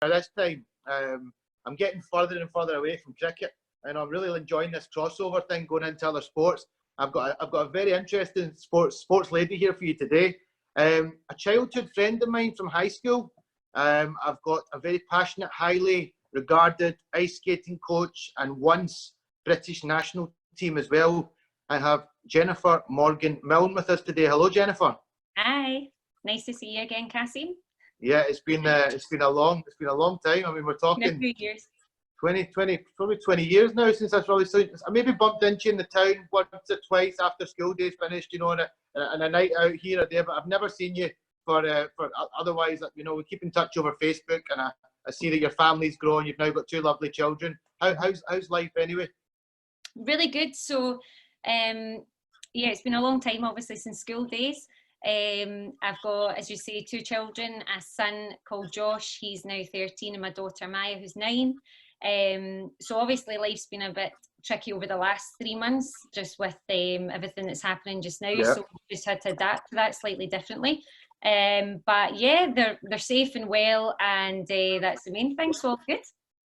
this time, I'm getting further and further away from cricket, and I'm really enjoying this crossover thing going into other sports. I've got a very interesting sports lady here for you today. A childhood friend of mine from high school. I've got a very passionate, highly regarded ice skating coach and once British national team as well. I have Jennifer Morgan-Milne with us today. Hello, Jennifer. Hi, nice to see you again, Cassie. Yeah, it's been a long time. I mean, we're talking a few years. 20, probably 20 years now since I've really seen. I maybe bumped into you in the town once or twice after school days finished, you know, and a night out here or there. But I've never seen you for otherwise. You know, we keep in touch over Facebook, and I see that your family's grown. You've now got 2 lovely children. How's life anyway? Really good. So, yeah, it's been a long time, obviously, since school days. I've got, as you say, 2 children, a son called Josh, he's now 13, and my daughter Maya, who's 9. So obviously life's been a bit tricky over the last 3 months, just with everything that's happening just now. Yeah. So we just had to adapt to that slightly differently. But yeah, they're safe and well, and that's the main thing, so all good.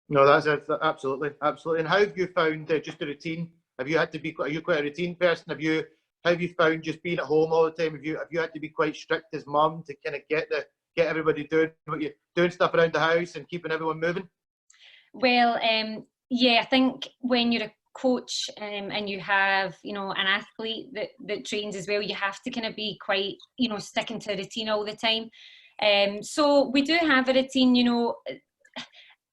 No, that's absolutely. And how have you found just the routine? Are you quite a routine person? How have you found just being at home all the time? Have you had to be quite strict as mum to kind of get everybody doing stuff around the house and keeping everyone moving? Well, yeah, I think when you're a coach and you have, you know, an athlete that trains as well, you have to kind of be quite, you know, sticking to a routine all the time. So we do have a routine, you know.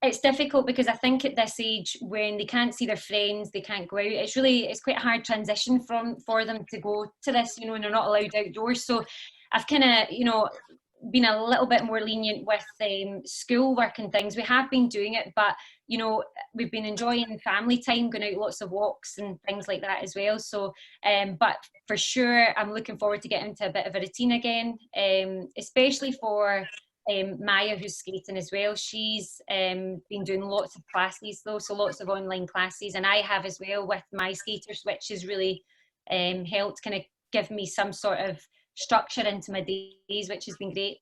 It's difficult because I think at this age, when they can't see their friends, they can't go out, it's quite a hard transition for them to go to this, you know, and they're not allowed outdoors. So I've kind of, you know, been a little bit more lenient with school work and things. We have been doing it, but, you know, we've been enjoying family time, going out lots of walks and things like that as well. So, but for sure, I'm looking forward to getting into a bit of a routine again, especially for Maya, who's skating as well. She's been doing lots of classes though, so lots of online classes, and I have as well with my skaters, which has really helped kind of give me some sort of structure into my days, which has been great.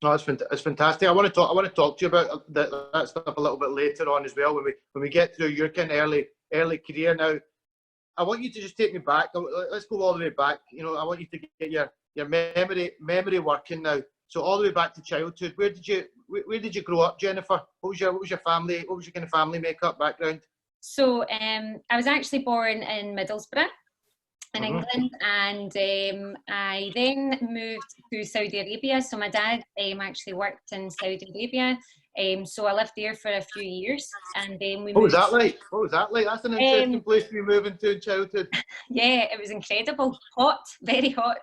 No, it's fantastic. I want to talk to you about that stuff a little bit later on as well when we get through your kind of early career. Now, I want you to just take me back. Let's go all the way back. You know, I want you to get your memory working now. So all the way back to childhood. Where did you grow up, Jennifer? What was your family? What was your kind of family makeup background? So I was actually born in Middlesbrough in England, and I then moved to Saudi Arabia. So my dad actually worked in Saudi Arabia. So I lived there for a few years, and then we moved. What was that like? That's an interesting place to be moving to in childhood. Yeah, it was incredible. Hot, very hot.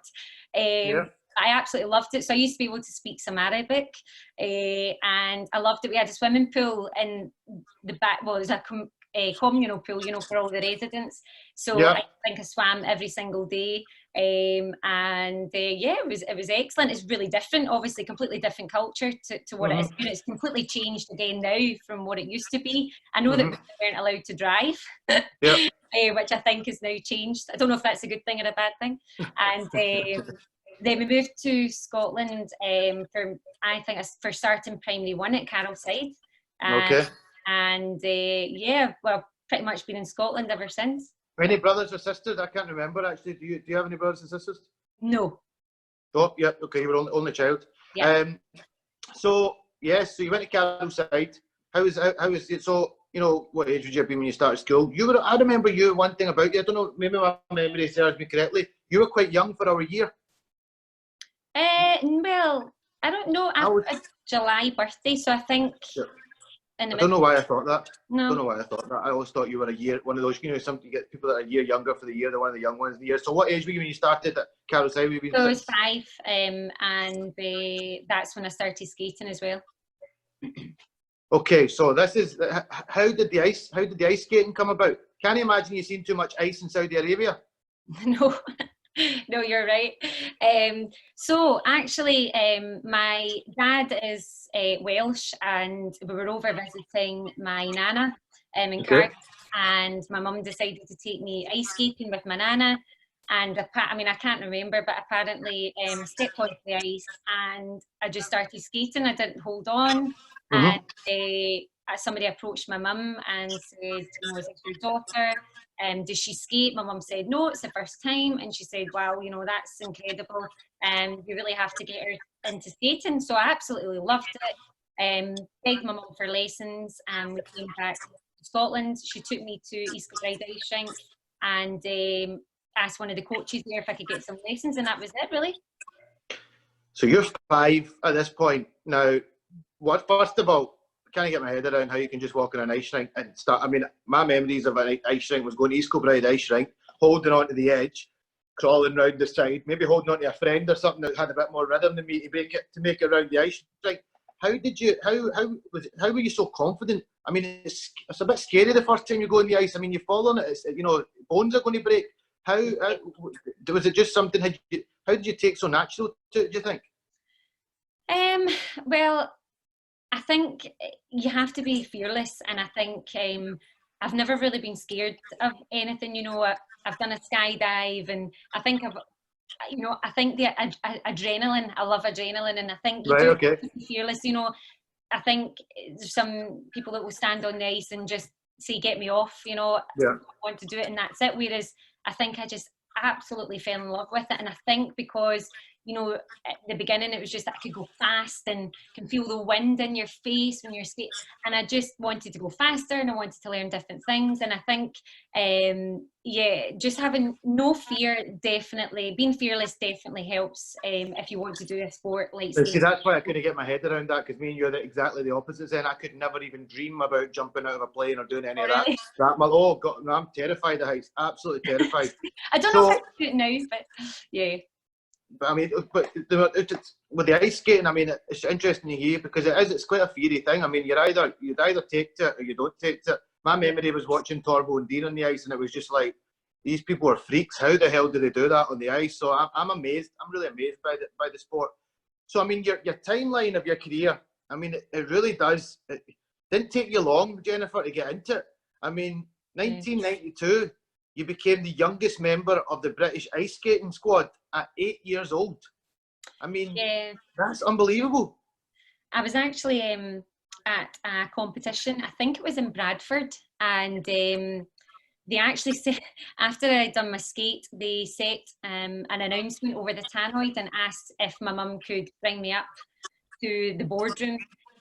Yeah. I absolutely loved it. So I used to be able to speak some Arabic, and I loved it. We had a swimming pool in the back. Well, it was a communal pool, you know, for all the residents. So yeah. I think I swam every single day, and yeah, it was excellent. It's really different, obviously, completely different culture to what it is. It's completely changed again now from what it used to be. I know that we weren't allowed to drive. Yeah. Which I think has now changed. I don't know if that's a good thing or a bad thing. And then we moved to Scotland for starting primary 1 at Carrollside. Okay. And yeah, well, pretty much been in Scotland ever since. Any brothers or sisters? I can't remember actually. Do you have any brothers and sisters? No. Oh, yeah. Okay, you were only child. Yeah. So yes, so you went to Carrollside. How was it? So, you know, what age would you have been when you started school? I remember you. One thing about you, I don't know, maybe my memory serves me correctly. You were quite young for our year. Well, I don't know. I was a July birthday, so I think. Yeah. I don't know why I thought that. No. I don't know why I thought that. I always thought you were a year, one of those, you know, you get people that are a year younger for the year, they're one of the young ones of the year. So what age were you when you started at Carrollside? So I was 5, and that's when I started skating as well. Okay, so this is, how did the ice skating come about? Can't imagine you've seen too much ice in Saudi Arabia. No. No, you're right. So actually, my dad is Welsh, and we were over visiting my nana in Cardiff, and my mum decided to take me ice skating with my nana. And I mean, I can't remember, but apparently stepped onto the ice and I just started skating. I didn't hold on, And somebody approached my mum and said, is this your daughter? Does she skate? My mum said, no, it's the first time. And she said, wow, that's incredible. You really have to get her into skating. So I absolutely loved it. Begged my mum for lessons, and we came back to Scotland. She took me to East Kilbride Ice Rink and asked one of the coaches there if I could get some lessons, and that was it, really. So you're 5 at this point. Now, first of all, I can't get my head around how you can just walk in an ice rink and start. I mean, my memories of an ice rink was going to East Kilbride Ice Rink, holding on to the edge, crawling round the side, maybe holding on to a friend or something that had a bit more rhythm than me to make it around the ice rink. How were you so confident? I mean, it's a bit scary the first time you go on the ice. I mean, you fall on it, it's, bones are going to break. How was it just something? How did you take so natural to it, do you think? Well, I think you have to be fearless, and I think I've never really been scared of anything. I've done a skydive, and I think I think the adrenaline. I love adrenaline, and I think you have to be fearless. I think there's some people that will stand on the ice and just say, "Get me off," I want to do it, and that's it. Whereas I think I just absolutely fell in love with it, and I think because at the beginning it was just that I could go fast and can feel the wind in your face when you're skating, and I just wanted to go faster and I wanted to learn different things. And I think just having no fear, definitely being fearless definitely helps if you want to do a sport like skating. See, that's why I couldn't get my head around that, because me and you are exactly the opposites. And I could never even dream about jumping out of a plane or doing any of that. Oh God, no, I'm terrified of heights, absolutely terrified. I don't know if I can do it now, but yeah. But I mean, with the ice skating, I mean, it's interesting to hear, because it's quite a fiery thing. I mean, you'd either take to it or you don't take to it. My memory was watching Torbo and Dean on the ice, and it was just like, these people are freaks. How the hell do they do that on the ice? So I'm amazed. I'm really amazed by the sport. So I mean, your timeline of your career, I mean, it really does. It didn't take you long, Jennifer, to get into it. I mean, 1992. You became the youngest member of the British ice skating squad at 8 years old. I mean, that's unbelievable. I was actually at a competition, I think it was in Bradford, and they actually said, after I'd done my skate, they set an announcement over the tannoy and asked if my mum could bring me up to the boardroom.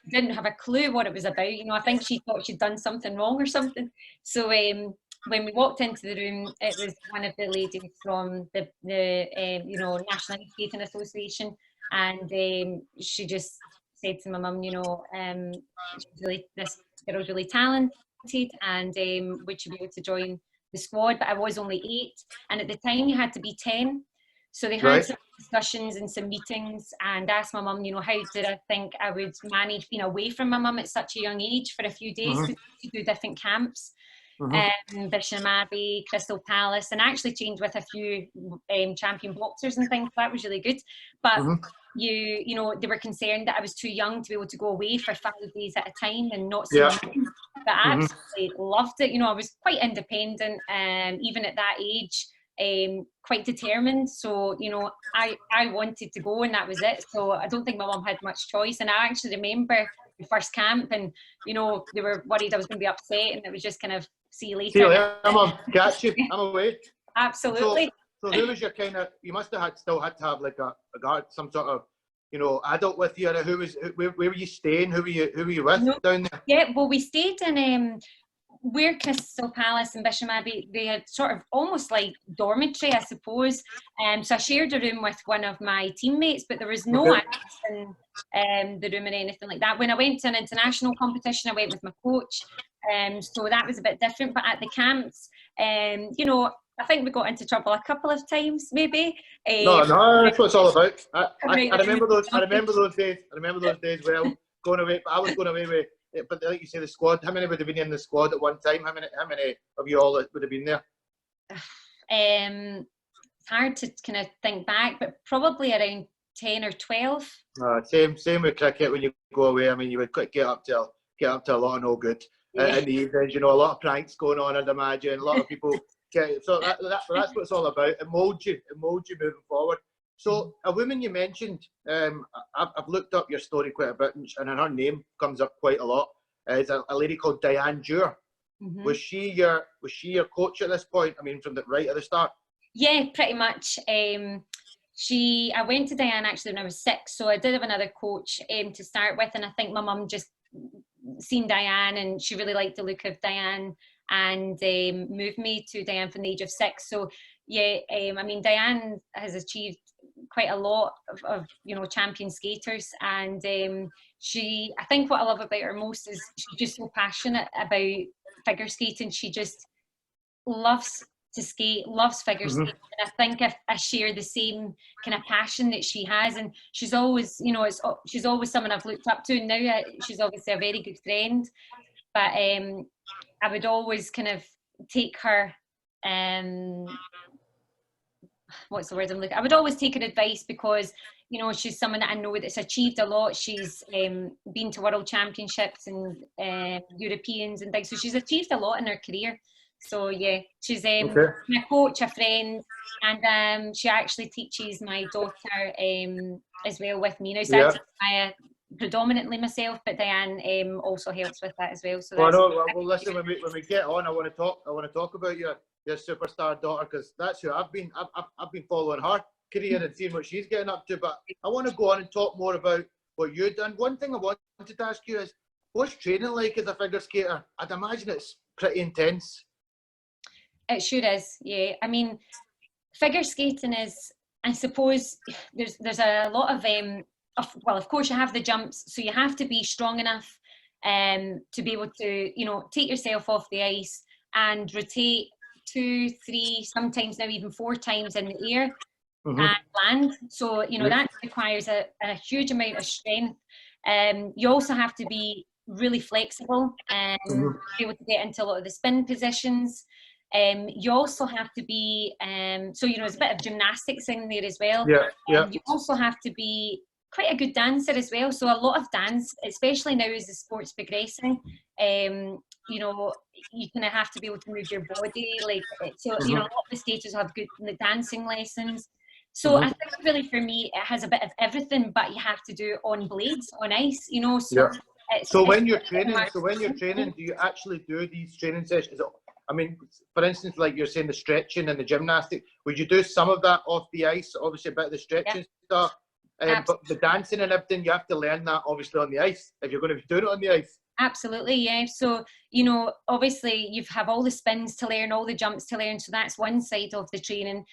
Didn't have a clue what it was about. I think she thought she'd done something wrong or something. So when we walked into the room, it was one of the ladies from the National Ice Skating Association, and she just said to my mum, this girl's really talented, and would she be able to join the squad? But I was only 8, and at the time you had to be 10. So they had some discussions and some meetings, and asked my mum, how did I think I would manage being away from my mum at such a young age for a few days to do different camps. Bisham Abbey, Crystal Palace, and I actually trained with a few champion boxers and things. That was really good. But they were concerned that I was too young to be able to go away for 5 days at a time and not see my mum. But I absolutely loved it. I was quite independent, even at that age, quite determined. So, I wanted to go, and that was it. So I don't think my mum had much choice. And I actually remember the first camp, and they were worried I was going to be upset, and it was just kind of, see you later. See you later, Mum. Catch you. I'm away. Absolutely. So who was your kind of? You must have still had to have like a guard, some sort of adult with you. Where were you staying? Who were you with down there? Yeah, well, we stayed in where Crystal Palace and Bisham Abbey, they had sort of almost like dormitory, I suppose. So I shared a room with one of my teammates, but there was no access in the room or anything like that. When I went to an international competition, I went with my coach. So that was a bit different. But at the camps, I think we got into trouble a couple of times, maybe. No, that's what it's all about. I remember those. I remember those days. I remember those days well. Going away, but I was going away with. But like you say, the squad. How many would have been in the squad at one time? How many of you all would have been there? It's hard to kind of think back, but probably around 10 or 12. Same with cricket. When you go away, I mean, you would get up to a lot of no good in the evenings. A lot of pranks going on. I'd imagine a lot of people. So that's what it's all about. It molds you moving forward. So a woman you mentioned, I've looked up your story quite a bit, and her name comes up quite a lot. It's a lady called Diane Dewar. Mm-hmm. Was she your coach at this point? I mean, from the right at the start. Yeah, pretty much. I went to Diane actually when I was 6, so I did have another coach to start with, and I think my mum just seen Diane and she really liked the look of Diane and moved me to Diane from the age of 6. So yeah, I mean, Diane has achieved quite a lot of champion skaters, and I think what I love about her most is she's just so passionate about figure skating. She just loves to skate, loves figure skating, and I think I share the same kind of passion that she has, and she's always, she's always someone I've looked up to, and now she's obviously a very good friend, but I would always kind of take her, what's the word I'm looking? I would always take her advice because, she's someone that I know that's achieved a lot. She's been to world championships and Europeans and things, so she's achieved a lot in her career. So yeah, she's my coach, a friend, and she actually teaches my daughter as well with me now. So I teach Maya predominantly myself, but Diane also helps with that as well. So well, listen, when we get on, I want to talk about your superstar daughter, because that's who I've been following her career and seeing what she's getting up to. But I want to go on and talk more about what you've done. One thing I wanted to ask you is, what's training like as a figure skater? I'd imagine it's pretty intense. It sure is, yeah. I mean, figure skating is, I suppose, there's a lot of well, of course you have the jumps, so you have to be strong enough to be able to, take yourself off the ice and rotate 2, 3, sometimes now even 4 times in the air and land. So, that requires a huge amount of strength. You also have to be really flexible and be able to get into a lot of the spin positions. You also have to be, so, there's a bit of gymnastics in there as well. You also have to be quite a good dancer as well. So a lot of dance, especially now as the sport's progressing, you kind of have to be able to move your body. So, a lot of the skaters have good dancing lessons. So I think really for me, it has a bit of everything, but you have to do it on blades, on ice, So when you're training, do you actually do these training sessions? I mean, for instance, like you're saying, the stretching and the gymnastics, would you do some of that off the ice? Obviously, a bit of the stretching stuff, but the dancing and everything, you have to learn that obviously on the ice if you're going to be doing it on the ice. Absolutely, yeah. So, obviously you have all the spins to learn, all the jumps to learn. So that's one side of the training.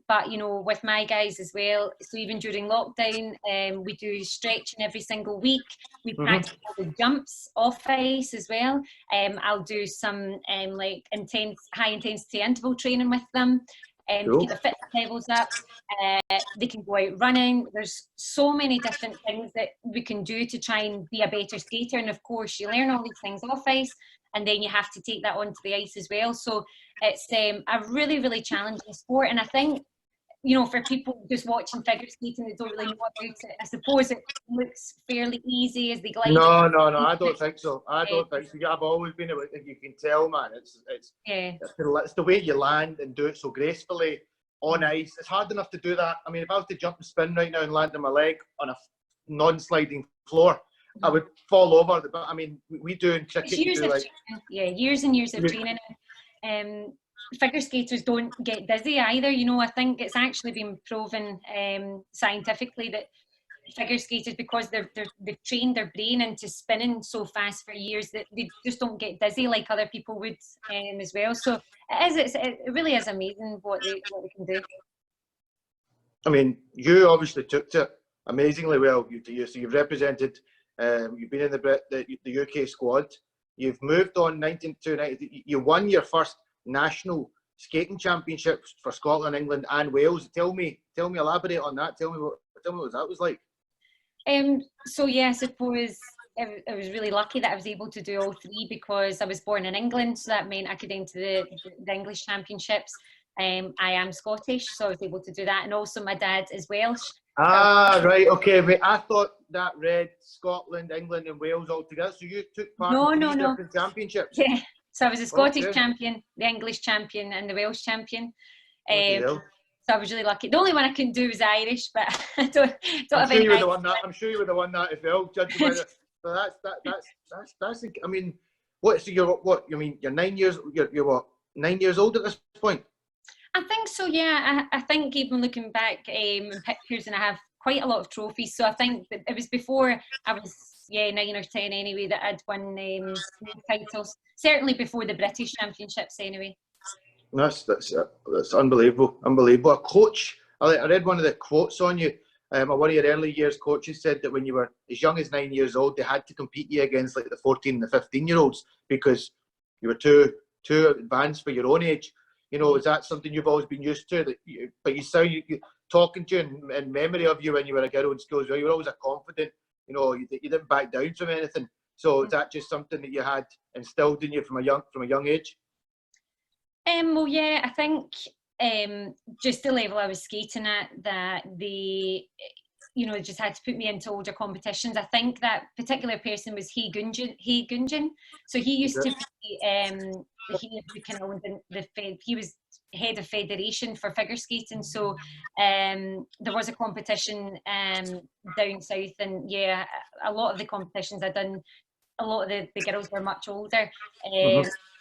But, with my guys as well, so even during lockdown, we do stretching every single week. We practice all the jumps off ice as well. I'll do some high intensity interval training with them. To keep their fitness levels up. They can go out running. There's so many different things that we can do to try and be a better skater. And of course, you learn all these things off ice, and then you have to take that onto the ice as well. So it's a really, really challenging sport. And I think, for people just watching figure skating that don't really know about it, I suppose it looks fairly easy as they glide. No, I don't think so. I don't think so. I've always been able to, you can tell, man, it's the way you land and do it so gracefully on ice. It's hard enough to do that. I mean, if I was to jump and spin right now and land on my leg on a non-sliding floor, I would fall over. But I mean, we do in cricket. Years and years of training. Figure skaters don't get dizzy either. I think it's actually been proven scientifically that figure skaters, because they've trained their brain into spinning so fast for years, that they just don't get dizzy like other people would as well. So it really is amazing what they can do. I mean, you obviously took to it amazingly well. So you've represented, you've been in the UK squad. You've moved on 1992. You won your first national skating championships for Scotland, England, and Wales. Tell me, elaborate on that. Tell me what that was like. So yeah, I suppose I was really lucky that I was able to do all 3, because I was born in England, so that meant I could enter the English championships. I am Scottish, so I was able to do that, and also my dad is Welsh. Right, okay. Wait, I thought that read Scotland, England, and Wales all together. So you took part in 3 different championships. Yeah. So I was a Scottish champion, the English champion, and the Welsh champion. So I was really lucky. The only one I couldn't do was Irish, but I don't I'm have sure any. you were the one that. I'm sure you were the one that as well, judging by the. So that's. I mean, what? So you're what? You mean you're 9 years? You're what? 9 years old at this point? I think so. Yeah, I think even looking back in pictures, and I have quite a lot of trophies. So I think that it was before I was 9 or 10 anyway that I'd won titles. Certainly before the British Championships anyway. That's unbelievable, unbelievable. A coach. I read one of the quotes on you. One of your early years coaches said that when you were as young as 9 years old, they had to compete you against like the 14 and the 15-year-olds because you were too advanced for your own age. You know, is that something you've always been used to? But you sound talking to you in memory of you when you were a girl in school as well. You were always a confident. You know, you didn't back down from anything. So is that just something that you had instilled in you from a young age? Well, yeah, I think just the level I was skating at, that they, just had to put me into older competitions. I think that particular person was Hey Gunjan. So he used to be he was head of federation for figure skating. So there was a competition down south, and yeah, a lot of the competitions I'd done, a lot of the girls were much older.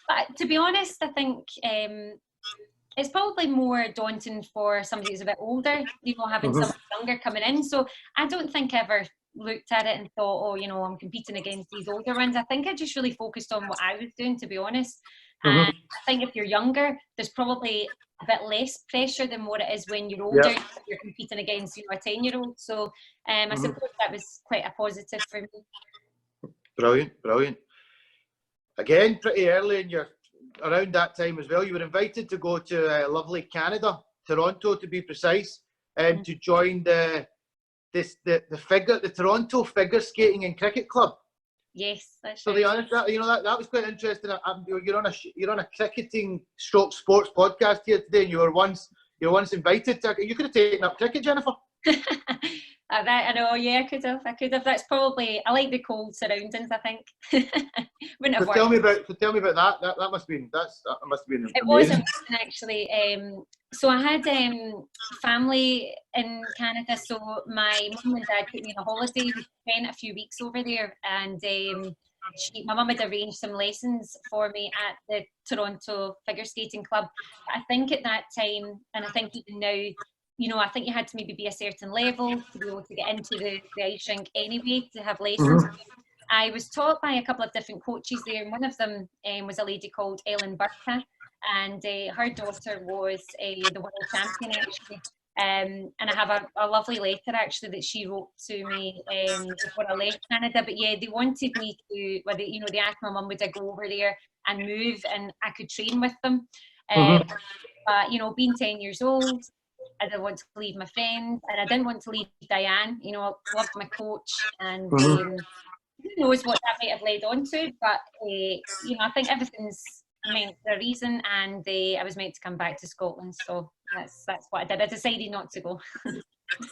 But to be honest, I think it's probably more daunting for somebody who's a bit older, having someone younger coming in. So I don't think I ever looked at it and thought, oh, I'm competing against these older ones. I think I just really focused on what I was doing, to be honest. And I think if you're younger, there's probably a bit less pressure than what it is when you're older. Yep. You're competing against, a 10-year-old. So I suppose that was quite a positive for me. Brilliant. Again, pretty early in around that time as well, you were invited to go to lovely Canada, Toronto to be precise, to join the Toronto Figure Skating and Cricket Club. Yes, that's so right. That was quite interesting. You're on a cricketing / sports podcast here today, and you were once invited to. You could have taken up cricket, Jennifer. I know, yeah, I could have. That's probably, I like the cold surroundings, I think. Wouldn't have worked. Tell me about that. That must have been amazing. It was amazing, actually. So I had family in Canada, so my mum and dad put me on a holiday. We spent a few weeks over there, and my mum had arranged some lessons for me at the Toronto Figure Skating Club. I think at that time, and I think even now, I think you had to maybe be a certain level to be able to get into the ice rink anyway, to have lessons. I was taught by a couple of different coaches there, and one of them was a lady called Ellen Burka, and her daughter was the world champion, actually. And I have a lovely letter, actually, that she wrote to me before I left Canada. But yeah, they wanted me to, they asked my mum would I go over there and move, and I could train with them. But, being 10 years old, I didn't want to leave my friends, and I didn't want to leave Diane. I loved my coach, and who knows what that might have led on to. But I think everything's meant for a reason, and I was meant to come back to Scotland, so that's what I did. I decided not to go.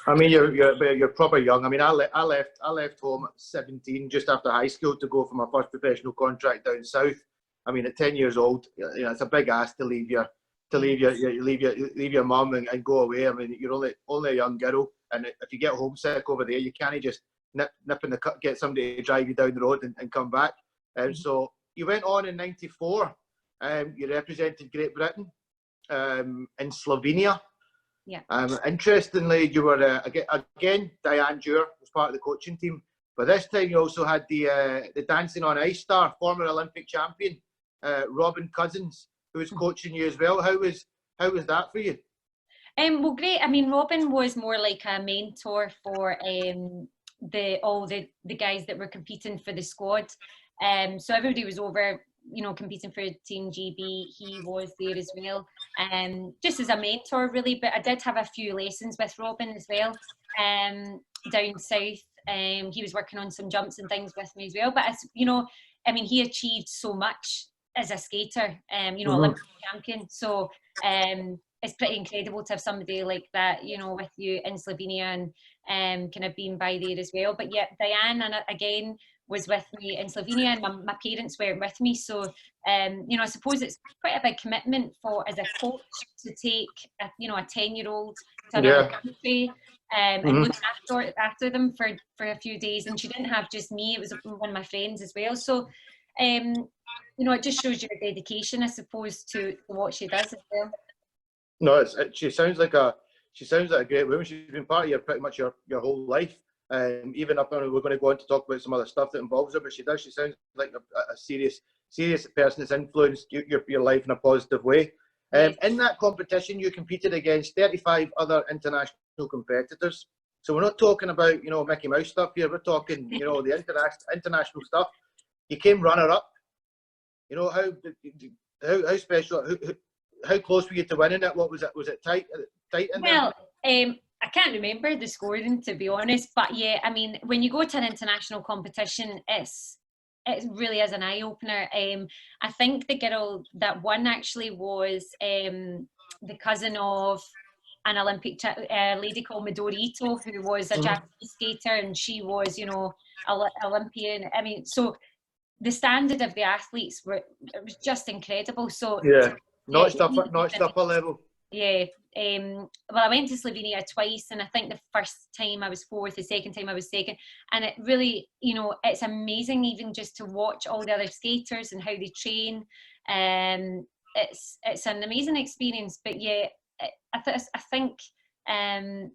I mean, you're proper young. I mean, I left home at 17, just after high school, to go for my first professional contract down south. I mean, at 10 years old, it's a big ask to leave your mum and go away. I mean, you're only a young girl, and if you get homesick over there, you can't just nip in the cut, get somebody to drive you down the road and come back. So you went on in '94. You represented Great Britain in Slovenia. Yeah. Interestingly, you were again Diane Dewar was part of the coaching team, but this time you also had the dancing on ice star, former Olympic champion Robin Cousins, who was coaching you as well. How was that for you? Well, great. I mean, Robin was more like a mentor for all the guys that were competing for the squad. So everybody was over, competing for Team GB. He was there as well, just as a mentor, really. But I did have a few lessons with Robin as well, down south. He was working on some jumps and things with me as well. But he achieved so much as a skater, Olympic champion. So it's pretty incredible to have somebody like that, with you in Slovenia, and kind of being by there as well. But yeah, Diane, and again, was with me in Slovenia, and my parents weren't with me. So, you know, I suppose it's quite a big commitment as a coach to take, a 10-year-old to another country and look after them for a few days. And she didn't have just me; it was one of my friends as well. So, you know, it just shows your dedication, I suppose, to what she does as well. No, she sounds like a great woman. She's been part of pretty much your whole life. Even up and we're going to go on to talk about some other stuff that involves her, but she sounds like a serious person that's influenced your life in a positive way. In that competition, you competed against 35 other international competitors. So we're not talking about, you know, Mickey Mouse stuff here. We're talking, you know, the international stuff. You came runner-up. You know, how special, how close were you to winning it? What was it? Was it tight in there? Well, I can't remember the scoring, to be honest, but yeah, I mean, when you go to an international competition, it really is an eye-opener. I think the girl that won actually was the cousin of an Olympic lady called Midori Ito, who was a Japanese skater, and she was, you know, Olympian. I mean, so the standard of the athletes it was just incredible. So yeah, notched up a level. Yeah. Well, I went to Slovenia twice, and I think the first time I was fourth, the second time I was second, and it really, you know, it's amazing even just to watch all the other skaters and how they train. It's an amazing experience. But yeah, I think the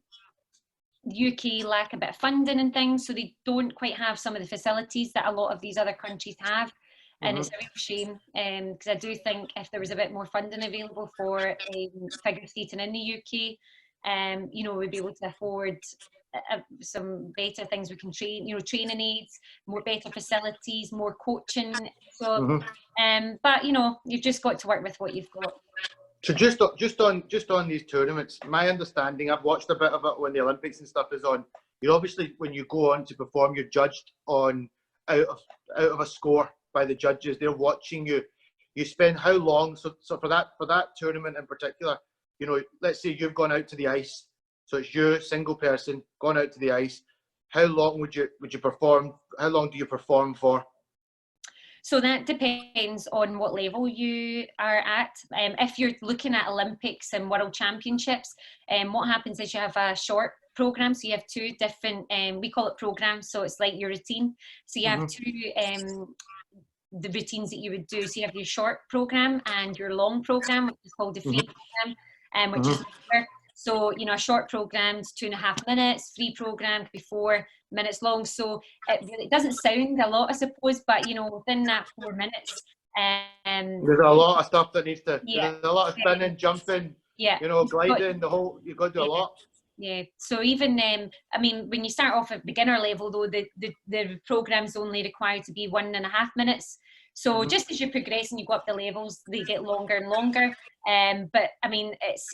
UK lack a bit of funding and things, so they don't quite have some of the facilities that a lot of these other countries have. And it's a real shame, because I do think if there was a bit more funding available for figure skating in the UK, you know, we'd be able to afford some better things. We can train, you know, training aids, more better facilities, more coaching. So, but you know, you've just got to work with what you've got. So just on these tournaments, my understanding, I've watched a bit of it when the Olympics and stuff is on. You're obviously, when you go on to perform, you're judged on out of a score by the judges. They're watching you. You spend how long? So for that tournament in particular, you know, let's say you've gone out to the ice. So it's you, single person, gone out to the ice. How long would you perform? How long do you perform for? So that depends on what level you are at. If you're looking at Olympics and World Championships, what happens is you have a short program. So you have two different, we call it programs. So it's like your routine. So you have two the routines that you would do. So you have your short program and your long program, which is called the free program, which is longer. So, you know, a short program's 2.5 minutes, free program could be 4 minutes long. So it really doesn't sound a lot, I suppose, but, you know, within that 4 minutes. There's a lot of stuff that needs to, there's a lot of spinning, jumping, you know, gliding, you've got to do a lot. Yeah, so even, I mean, when you start off at beginner level, though, the program's only required to be 1.5 minutes. So just as you progress and you go up the levels, they get longer and longer. But, I mean, it's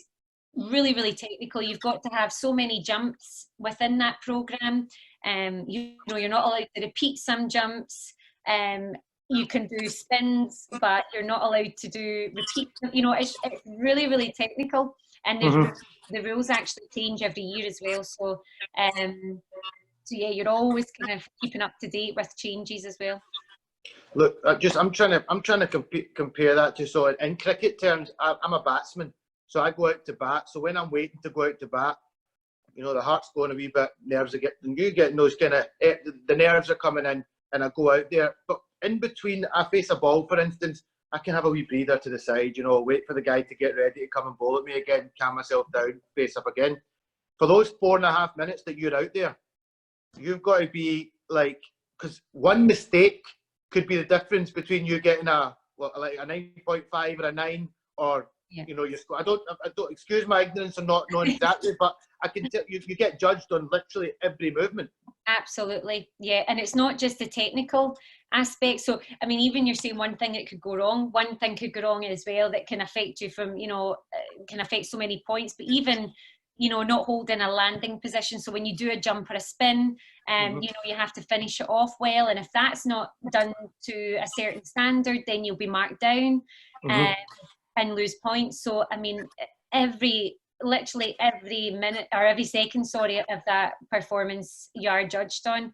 really, really technical. You've got to have so many jumps within that program. You know, you're not allowed to repeat some jumps. You can do spins, but you're not allowed to do repeat. You know, it's really, really technical. And the rules actually change every year as well. So, so yeah, you're always kind of keeping up to date with changes as well. Look, I'm trying to compare that to, so in cricket terms, I'm a batsman, so I go out to bat. So when I'm waiting to go out to bat, you know, the heart's going a wee bit, nerves are getting those kind of, the nerves are coming in, and I go out there. But in between, I face a ball, for instance, I can have a wee breather to the side, you know, wait for the guy to get ready to come and bowl at me again, calm myself down, face up again. For those 4.5 minutes that you're out there, you've got to be like, because one mistake could be the difference between you getting a 9.5 or a 9, or you know, I don't excuse my ignorance on not knowing exactly, but I can tell you get judged on literally every movement. Absolutely, yeah, and it's not just the technical aspect. So, I mean, even you're saying one thing that could go wrong, one thing could go wrong as well that can affect you from, you know, can affect so many points. But even, you know, not holding a landing position. So when you do a jump or a spin, you know, you have to finish it off well. And if that's not done to a certain standard, then you'll be marked down and lose points. So, I mean, every literally every minute or every second, sorry, of that performance you are judged on.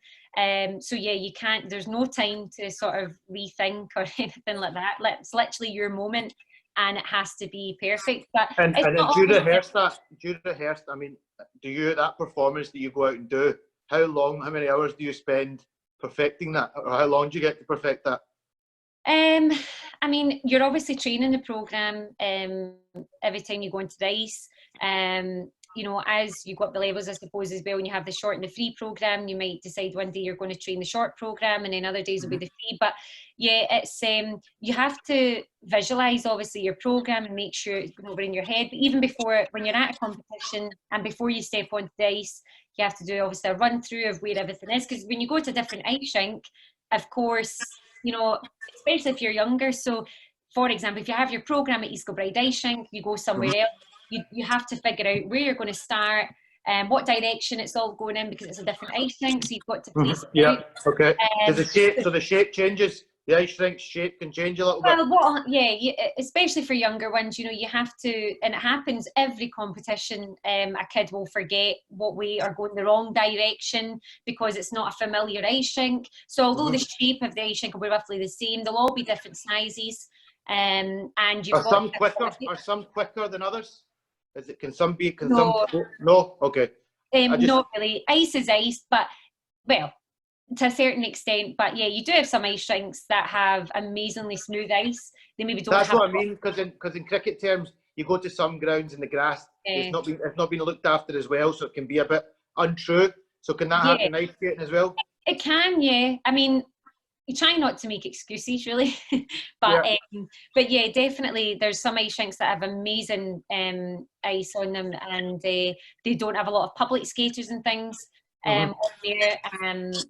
So yeah, you can't, there's no time to sort of rethink or anything like that. It's literally your moment and it has to be perfect. But And it's then not do you always rehearse that? Do you rehearse? I mean, do you, that performance that you go out and do, how long, how many hours do you spend perfecting that? Or how long do you get to perfect that? I mean, you're obviously training the programme every time you go into the ice. You know, as you go up the levels, I suppose, as well, when you have the short and the free programme, you might decide one day you're going to train the short programme and then other days will be the free. But yeah, it's you have to visualise, obviously, your programme and make sure it's going over in your head. But even before, when you're at a competition and before you step onto the ice, you have to do, obviously, a run-through of where everything is. Because when you go to a different ice rink, of course, you know, especially if you're younger. So, for example, if you have your programme at East Kilbride Ice Rink, you go somewhere else, you have to figure out where you're going to start, what direction it's all going in, because it's a different ice rink, so you've got to place it out. Okay. Does the shape, so the shape changes? The ice rink's shape can change a little bit? Well, especially for younger ones, you know, you have to, and it happens every competition, a kid will forget what way or go in the wrong direction because it's not a familiar ice rink. So although the shape of the ice rink will be roughly the same, they'll all be different sizes. And you've Are some quicker? Are some quicker than others? Is it? Can some be? Can some? No. Okay. Not really. Ice is ice, but well, to a certain extent. But yeah, you do have some ice rinks that have amazingly smooth ice. They maybe don't. That's what I mean. Because in cricket terms, you go to some grounds and the grass it's not been looked after as well, so it can be a bit untrue. So can that happen in ice skating as well? It can, yeah. I mean, you try not to make excuses, really, but yeah, definitely there's some ice rinks that have amazing ice on them, and they don't have a lot of public skaters and things on there.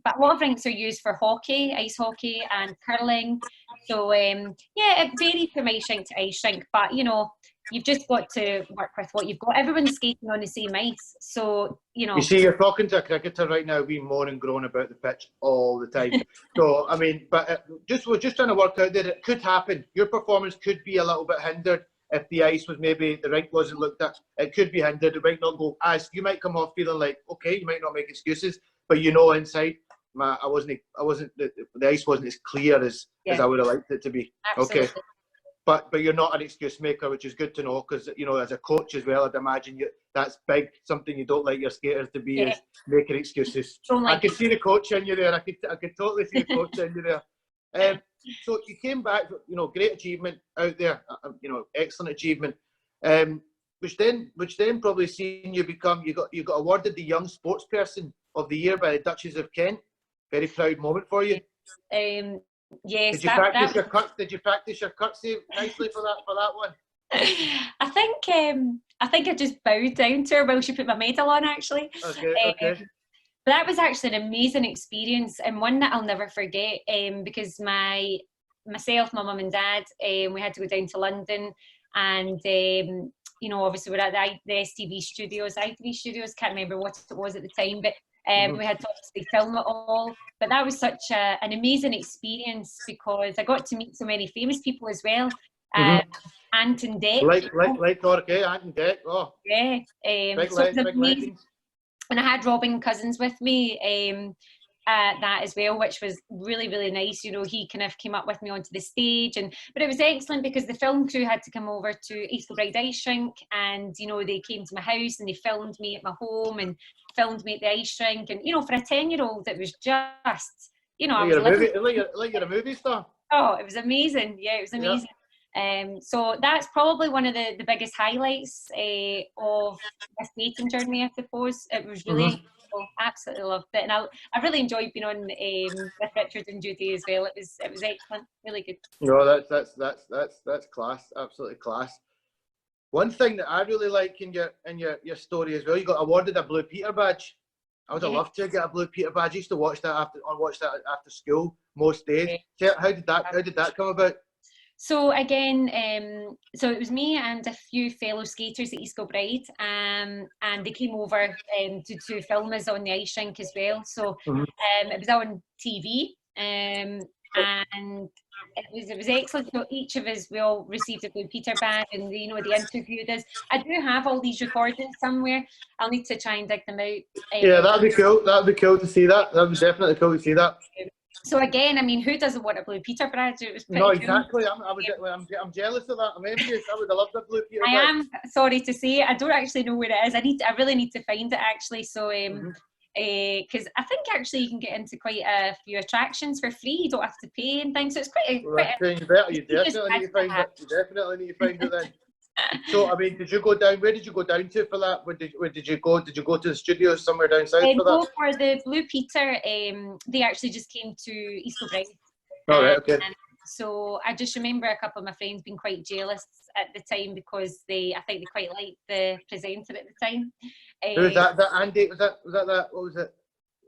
But a lot of rinks are used for hockey, ice hockey and curling. So yeah, it varies from ice rink to ice rink, but you know, you've just got to work with what you've got. Everyone's skating on the same ice, so you know. You see, you're talking to a cricketer right now. We moan and groan about the pitch all the time. So I mean, but we're just trying to work out that it could happen. Your performance could be a little bit hindered if the ice was maybe the rink wasn't looked at. It could be hindered. It might not go as you might come off feeling like okay, you might not make excuses, but you know inside, I wasn't. The ice wasn't as clear as I would have liked it to be. Absolutely. Okay. But you're not an excuse maker, which is good to know, because you know as a coach as well, I'd imagine that's big. Something you don't like your skaters to be is making excuses. I could see the coach in you there. I could totally see the coach in you there. So you came back, you know, great achievement out there, you know, excellent achievement. Which then probably seen you become you got awarded the Young Sportsperson of the Year by the Duchess of Kent. Very proud moment for you. Yes. Did you practice your curtsy nicely for that one? I think I just bowed down to her while she put my medal on, actually. Okay. But that was actually an amazing experience and one that I'll never forget, because myself, my mum and dad, we had to go down to London, and you know, obviously we're at the ITV studios, can't remember what it was at the time, but we had to obviously film it all. But that was such an amazing experience because I got to meet so many famous people as well. Anton Deck. Like Dorothy, Anton Deck. Oh. Yeah. Big legends. And I had Robin Cousins with me that as well, which was really, really nice. You know, he kind of came up with me onto the stage, but it was excellent because the film crew had to come over to East Kilbride Ice Rink, and you know, they came to my house and they filmed me at my home and filmed me at the ice rink, and you know, for a 10-year-old, it was just, you know, like you're a movie star. Oh, it was amazing. Yeah, it was amazing. So that's probably one of the biggest highlights of my skating journey, I suppose. It was really absolutely loved it, and I really enjoyed being on with Richard and Judy as well. It was excellent, really good. No, that's class, absolutely class. One thing that I really like in your story as well, you got awarded a Blue Peter badge. I would have loved to get a Blue Peter badge. I used to watch that after school most days. How did that come about? So again, so it was me and a few fellow skaters at East Kilbride, and they came over to film us on the ice rink as well. So it was on TV, and it was excellent. So each of us, we all received a Blue Peter badge, and you know, they interviewed us. I do have all these recordings somewhere. I'll need to try and dig them out. Yeah, that'd be cool. That'd be cool to see that. That'd be definitely cool to see that. So again, I mean, who doesn't want a Blue Peter badge? It was pretty No, cool. exactly. I'm jealous of that. I'm envious. I would have loved a Blue Peter badge. I am sorry to say, I don't actually know where it is. I really need to find it actually. So because I think actually you can get into quite a few attractions for free. You don't have to pay and things. So it's quite a you definitely need to find it. You definitely need to find it then. So I mean, did you go down? Where did you go down to for that? Where did you go? Did you go to the studios somewhere down south for that? For the Blue Peter, they actually just came to East Kilbride. All right, okay. So I just remember a couple of my friends being quite jealous at the time because I think they quite liked the presenter at the time. Who was that? That Andy? Was that? What was it?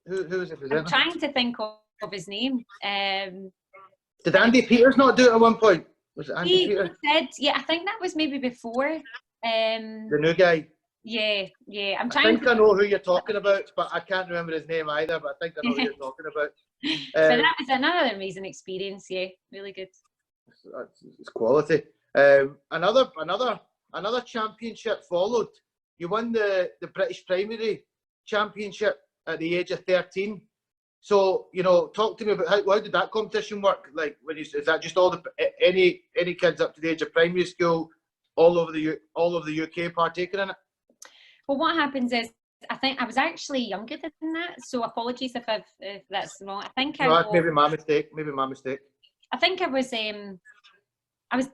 Who was the presenter? I'm trying to think of his name. Did Andy Peters not do it at one point? Was it Andy Peters? He did. Yeah, I think that was maybe before. The new guy. Yeah. I think I know who you're talking about, but I can't remember his name either. But I think I know who you're talking about. So that was another amazing experience. Yeah, really good. It's quality. Another championship followed. You won the British Primary Championship at the age of 13. So, you know, talk to me about how did that competition work? Like, is that just all any kids up to the age of primary school all over the UK partaking in it? Well, what happens is, I think I was actually younger than that, so apologies if that's wrong. I think maybe my mistake. I think I was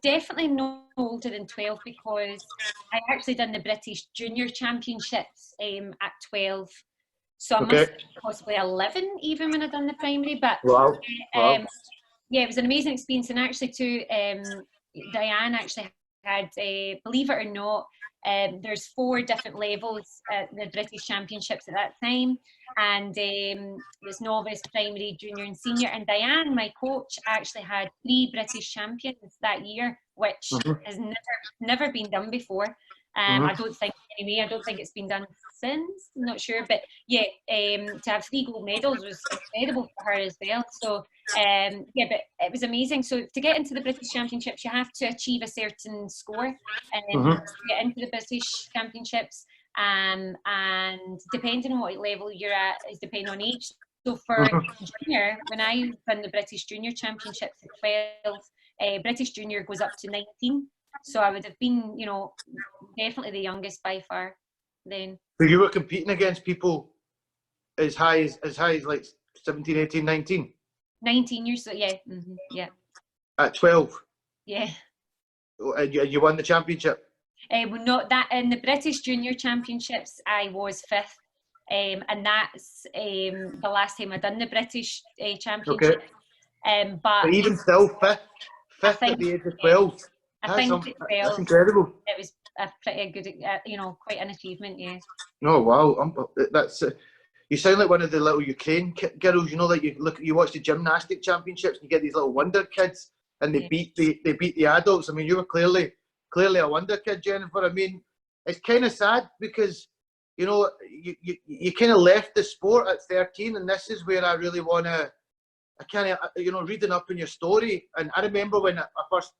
definitely no older than 12 because I actually done the British Junior Championships at 12. So I must be possibly 11 even when I done the primary. But wow. Yeah, it was an amazing experience. And actually too, Diane actually had, believe it or not, there's 4 different levels at the British Championships at that time. And there's novice, primary, junior and senior. And Diane, my coach, actually had 3 British champions that year, which has never been done before. I don't think anyway. I don't think it's been done since. I'm not sure, but yeah, to have 3 gold medals was incredible for her as well. So yeah, but it was amazing. So to get into the British Championships, you have to achieve a certain score to get into the British Championships. And depending on what level you're at is depending on age. So for junior, when I done the British Junior Championships at 12, British Junior goes up to 19. So I would have been, you know, definitely the youngest by far then. So you were competing against people as high as like 17, 18, 19? 19 years, so yeah. Yeah. At 12? Yeah. You won the championship? Well, not that. In the British Junior Championships, I was 5th. And that's the last time I done the British Championship. Okay. But even still, 5th at the age of 12. That's incredible. It was a pretty good, quite an achievement, yeah. Oh wow, that's. You sound like one of the little Ukraine girls. You know, like you watch the gymnastic championships, and you get these little wonder kids, and they beat the adults. I mean, you were clearly a wonder kid, Jennifer. I mean, it's kind of sad because you know you kind of left the sport at 13, and this is where I really want to. I kind of reading up in your story, and I remember when I first,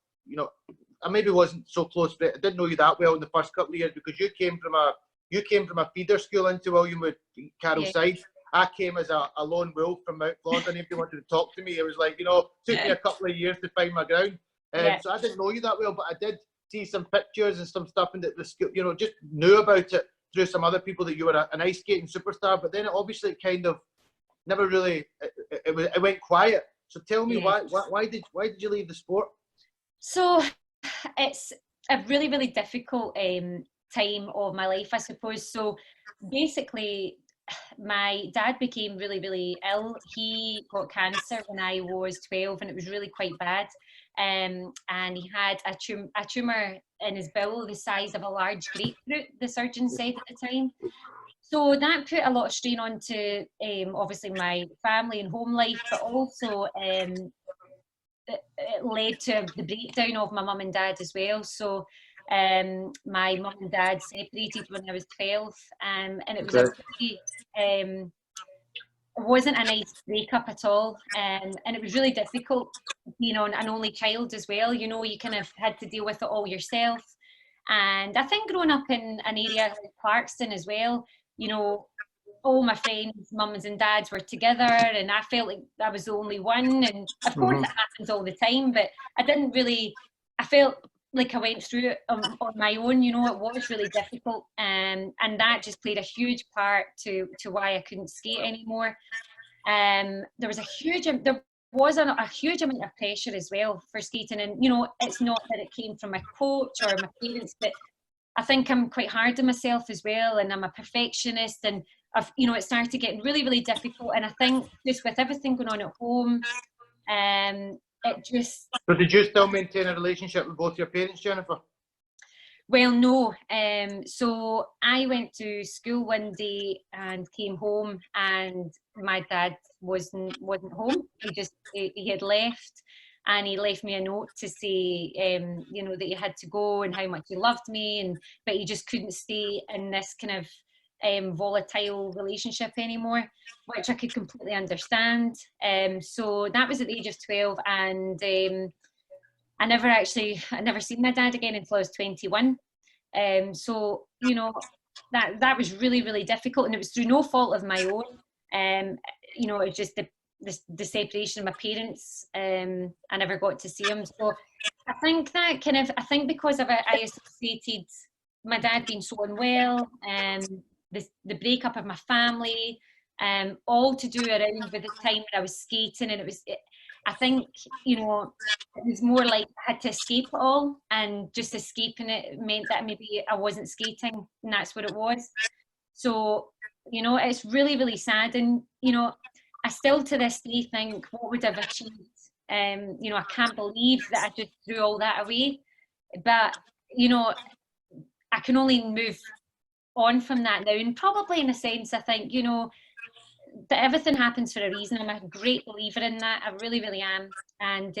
I maybe wasn't so close, but I didn't know you that well in the first couple of years because you came from a feeder school into Williamwood, Carroll Side. I came as a lone wolf from Mount Florida. Nobody wanted to talk to me. It was like, took me a couple of years to find my ground. So I didn't know you that well, but I did see some pictures and some stuff in the school, just knew about it through some other people that you were an ice skating superstar. But then it obviously kind of never really, it went quiet. So tell me why did you leave the sport? So it's a really, really difficult time of my life, I suppose. So basically, my dad became really, really ill. He got cancer when I was 12, and it was really quite bad. And he had a tumour in his bowel the size of a large grapefruit, the surgeon said at the time. So that put a lot of strain onto obviously my family and home life, but also it led to the breakdown of my mum and dad as well. So my mum and dad separated when I was 12, and it was wasn't a nice breakup at all, and it was really difficult, you know, an only child as well. You know, you kind of had to deal with it all yourself. And I think growing up in an area like Clarkston as well, you know, all my friends, mums and dads were together, and I felt like I was the only one. And of course, it happens all the time, but I didn't really. I felt like I went through it on my own. You know, it was really difficult, and that just played a huge part to why I couldn't skate anymore. There was a huge amount of pressure as well for skating, and you know, it's not that it came from my coach or my parents, but I think I'm quite hard on myself as well, and I'm a perfectionist, and you know, it started getting really, really difficult. And I think just with everything going on at home, it just. So did you still maintain a relationship with both your parents, Jennifer? Well, no. So I went to school one day and came home, and my dad wasn't home. He had left, and he left me a note to say, you know, that he had to go and how much he loved me, but he just couldn't stay in this kind of volatile relationship anymore, which I could completely understand. So that was at the age of 12, and I never seen my dad again until I was 21. So, you know, that was really, really difficult, and it was through no fault of my own. You know, it was just the separation of my parents. I never got to see him. So I think because I associated my dad being so unwell, the breakup of my family, all to do around with the time when I was skating, and I think, you know, it was more like I had to escape it all, and just escaping it meant that maybe I wasn't skating, and that's what it was. So, you know, it's really, really sad, and, you know, I still to this day think, what would I have achieved? You know, I can't believe that I just threw all that away, but, you know, I can only move on from that now, and probably in a sense, I think, you know, that everything happens for a reason. I'm a great believer in that. I really, really am. And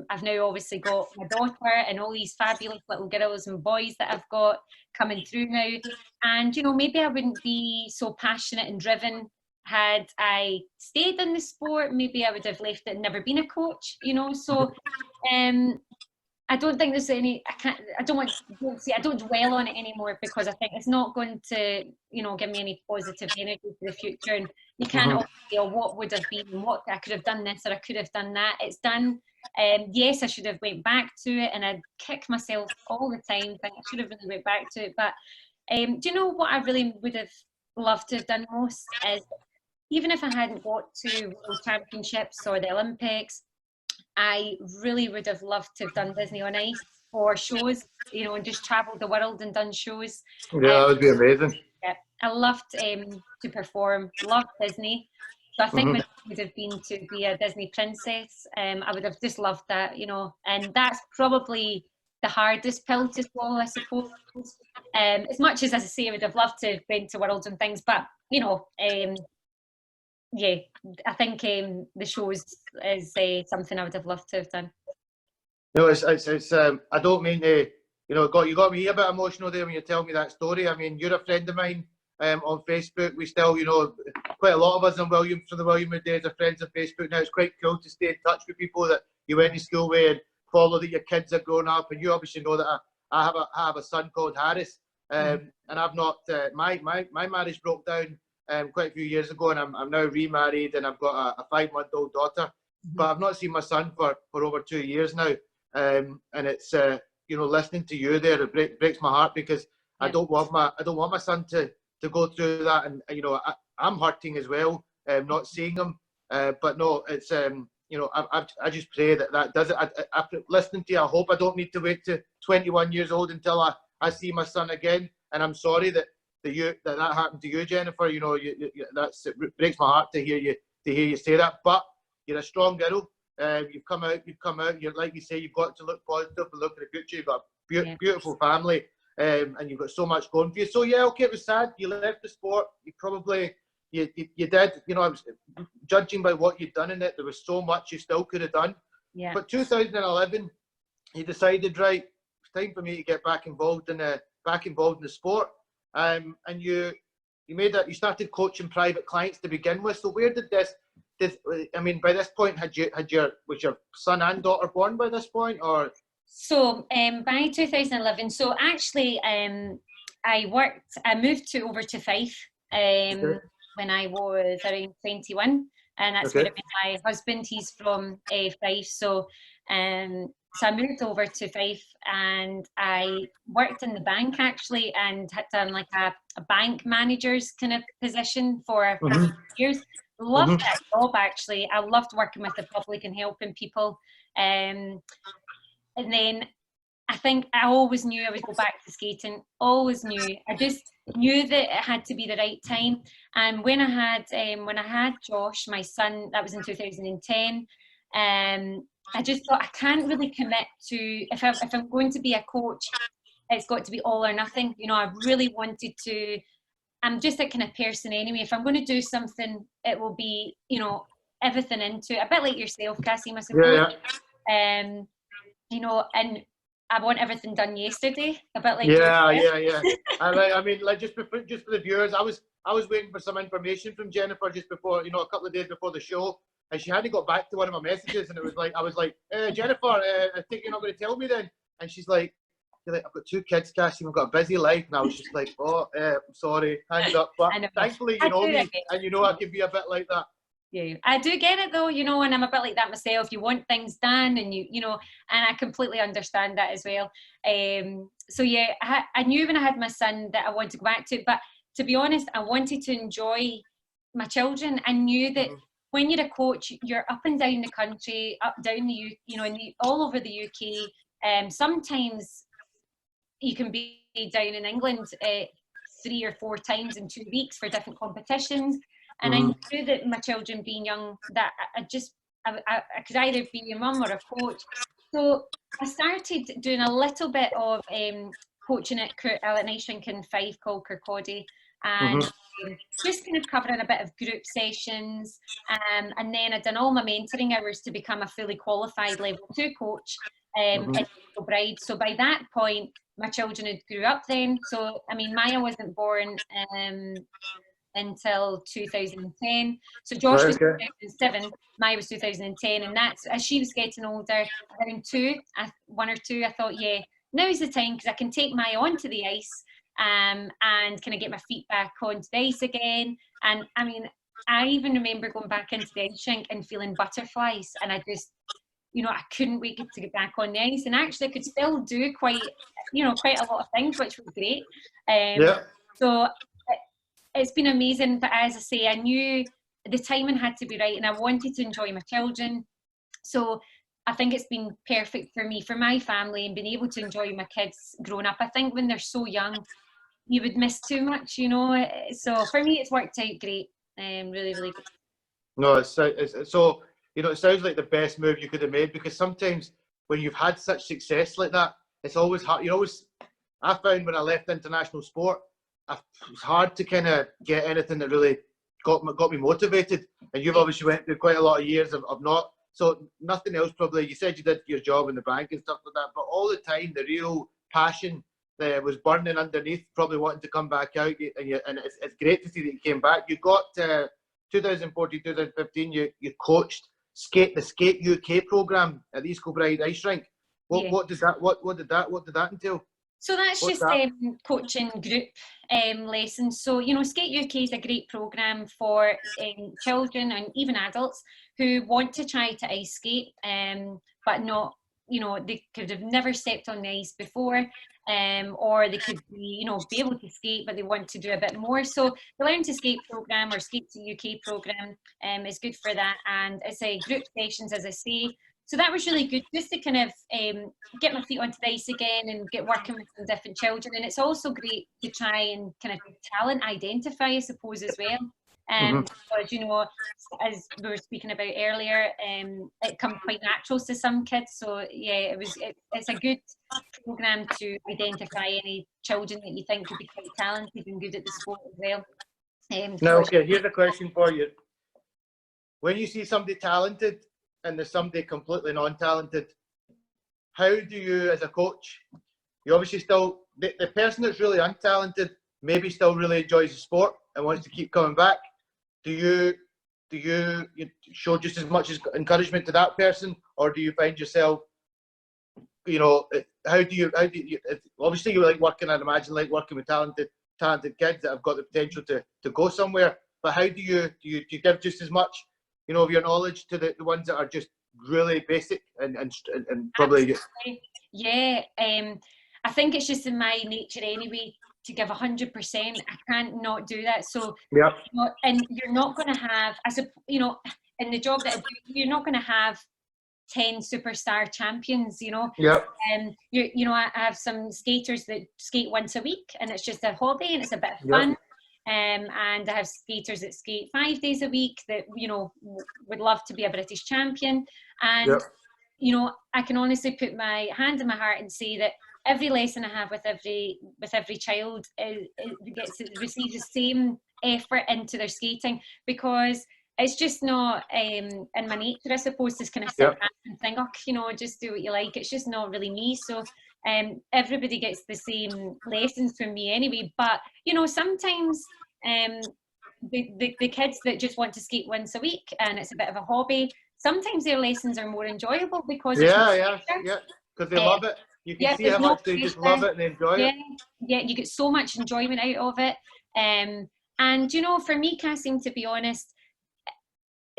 I've now obviously got my daughter and all these fabulous little girls and boys that I've got coming through now. And, you know, maybe I wouldn't be so passionate and driven had I stayed in the sport. Maybe I would have left it and never been a coach, you know. So I don't think there's any, I don't dwell on it anymore, because I think it's not going to, you know, give me any positive energy for the future. And you can't always say, oh, what would have been, what I could have done this or I could have done that. It's done. Yes, I should have went back to it, and I'd kick myself all the time, think I should have really went back to it. But do you know what I really would have loved to have done most is, even if I hadn't got to World Championships or the Olympics, I really would have loved to have done Disney on Ice or shows, you know, and just travelled the world and done shows. Yeah, that would be amazing. Yeah, I loved to perform, loved Disney. So I think my dream would have been to be a Disney princess. I would have just loved that, you know, and that's probably the hardest pill to swallow, I suppose. As much as I say, I would have loved to have been to worlds and things, but, you know, yeah, I think the shows is something I would have loved to have done. No, it's I don't mean to, you know, you got me a bit emotional there when you tell me that story. I mean, you're a friend of mine on Facebook. We still, you know, quite a lot of us in William from the Williamwood days are friends on Facebook now. It's quite cool to stay in touch with people that you went to school with and follow that your kids are growing up. And you obviously know that I have a son called Harris, and I've not my marriage broke down quite a few years ago, and I'm now remarried, and I've got a 5-month-old daughter, but I've not seen my son for over 2 years now, and it's you know, listening to you there, it breaks my heart, because I don't want my son to go through that, and you know, I'm hurting as well, not seeing him, but no, it's you know, I just pray that does it. After listening to you, I hope I don't need to wait to 21 years old until I see my son again, and I'm sorry that happened to you, Jennifer. You know, it breaks my heart to hear you say that. But you're a strong girl. You've come out. You're, like you say, you've got to look positive and look at the future. You've got a beautiful family, and you've got so much going for you. So yeah, okay, it was sad. You left the sport. You probably you did. You know, I was judging by what you'd done in it. There was so much you still could have done. Yeah. But 2011, you decided, right, it's time for me to get back involved in the sport. And you you started coaching private clients to begin with. So where did this? I mean, by this point, was your son and daughter born by this point, or? So by 2011, so actually I moved over to Fife when I was around 21, and that's where I met my husband. He's from Fife, so I moved over to Fife, and I worked in the bank actually, and had done like a bank manager's kind of position for years. Loved that job actually. I loved working with the public and helping people. And then I think I always knew I would go back to skating. Always knew. I just knew that it had to be the right time. And when I had Josh, my son, that was in 2010. I just thought I can't really commit to if I'm going to be a coach, it's got to be all or nothing. You know, I really wanted to. I'm just that kind of person anyway. If I'm going to do something, it will be, you know, everything into it. A bit like yourself, Cassie, I suppose. Yeah. You know, and I want everything done yesterday. A bit like yeah. I mean, like just for the viewers, I was waiting for some information from Jennifer just before, you know, a couple of days before the show, and she hadn't got back to one of my messages, and it was like I was like, Jennifer, I think you're not going to tell me then, and she's like, I've got 2 kids, Cassie, we've got a busy life, and I was just like, oh, sorry, hands up, but thankfully you know me, and you know I can be a bit like that. Yeah, I do get it though, you know, and I'm a bit like that myself. You want things done, and you know, and I completely understand that as well. So yeah, I knew when I had my son that I wanted to go back to it, but to be honest, I wanted to enjoy my children. I knew that when you're a coach, you're up and down the country, up down the you know, all over the UK. Sometimes you can be down in England 3 or 4 times in 2 weeks for different competitions. And I knew that my children being young, that I could either be a mum or a coach. So I started doing a little bit of coaching at an ice rink in Fife called Kirkcaldy, and just kind of covering a bit of group sessions. And then I'd done all my mentoring hours to become a fully qualified level 2 coach in Bride. So by that point, my children had grew up then. So, I mean, Maya wasn't born until 2010. So Josh was 2007, Maya was 2010, and that's as she was getting older, around 1 or 2, I thought, yeah, now's the time because I can take Maya onto the ice and kind of get my feet back onto the ice again. And I mean, I even remember going back into the ice rink and feeling butterflies, and I just, you know, I couldn't wait to get back on the ice, and actually I could still do quite a lot of things, which was great. So it's been amazing, but as I say, I knew the timing had to be right, and I wanted to enjoy my children. So I think it's been perfect for me, for my family, and being able to enjoy my kids growing up. I think when they're so young, you would miss too much, you know. So for me, it's worked out great. Really, really good. No, it's so, you know, it sounds like the best move you could have made, because sometimes when you've had such success like that, it's always hard. I found when I left international sport, it was hard to kind of get anything that really got me motivated. And you've obviously went through quite a lot of years of not. So nothing else probably. You said you did your job in the bank and stuff like that, but all the time the real passion that was burning underneath, probably wanting to come back out. And it's great to see that you came back. You got 2014, 2015. You coached the Skate UK program at the East Kilbride Ice Rink. What did that entail? So that's coaching group lessons. So, you know, Skate UK is a great programme for children and even adults who want to try to ice skate, but not, you know, they could have never stepped on the ice before, or they could be, you know, be able to skate, but they want to do a bit more. So the Learn to Skate programme, or Skate to UK programme, is good for that. And it's a group sessions, as I say. So that was really good, just to kind of get my feet onto the ice again and get working with some different children. And it's also great to try and kind of talent identify, I suppose, as well. Because, you know, as we were speaking about earlier, it comes quite natural to some kids. So yeah, it's a good programme to identify any children that you think could be quite talented and good at the sport as well. Now, okay, here's a question for you. When you see somebody talented and there's somebody completely non-talented, how do you, as a coach, you obviously still, the person that's really untalented, maybe still really enjoys the sport and wants to keep coming back, do you show just as much as encouragement to that person, or do you find yourself, how do you obviously you like working, I'd imagine, like working with talented kids that have got the potential to go somewhere, but how do you give just as much, of your knowledge to the ones that are just really basic and probably... Absolutely. Yeah, I think it's just in my nature anyway to give 100%. I can't not do that. So yeah, and you're not going to have, in the job that I do, you're not going to have 10 superstar champions. yeah, I have some skaters that skate once a week, and it's just a hobby and it's a bit of fun. And I have skaters that skate 5 days a week that would love to be a British champion. And I can honestly put my hand in my heart and say that every lesson I have with every child receives the same effort into their skating, because it's just not in my nature, I suppose, to kind of sit back and think, just do what you like. It's just not really me. So everybody gets the same lessons from me anyway. But sometimes the kids that just want to skate once a week and it's a bit of a hobby, sometimes their lessons are more enjoyable because because they love it. You can see how much they just love it and enjoy it. Yeah, you get so much enjoyment out of it. And for me, Cassim, to be honest,